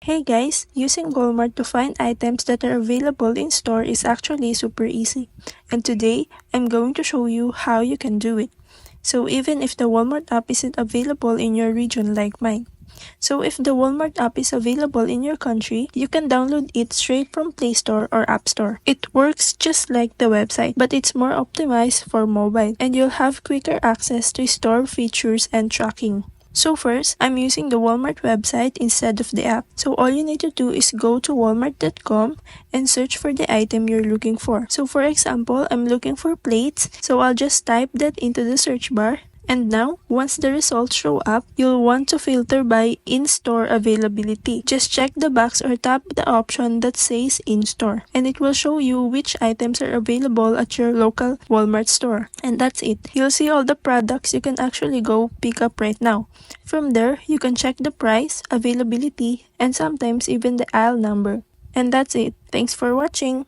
Hey guys, using Walmart to find items that are available in store is actually super easy. And today, I'm going to show you how you can do it. So even if the Walmart app isn't available in your region like mine. So if the Walmart app is available in your country, you can download it straight from Play Store or App Store. It works just like the website, but it's more optimized for mobile, and you'll have quicker access to store features and tracking. So first, I'm using the Walmart website instead of the app. So all you need to do is go to walmart.com and search for the item you're looking for. So for example, I'm looking for plates, so I'll just type that into the search bar. And now, once the results show up, you'll want to filter by in-store availability. Just check the box or tap the option that says in-store, and it will show you which items are available at your local Walmart store. And that's it. You'll see all the products you can actually go pick up right now. From there, you can check the price, availability, and sometimes even the aisle number. And that's it. Thanks for watching.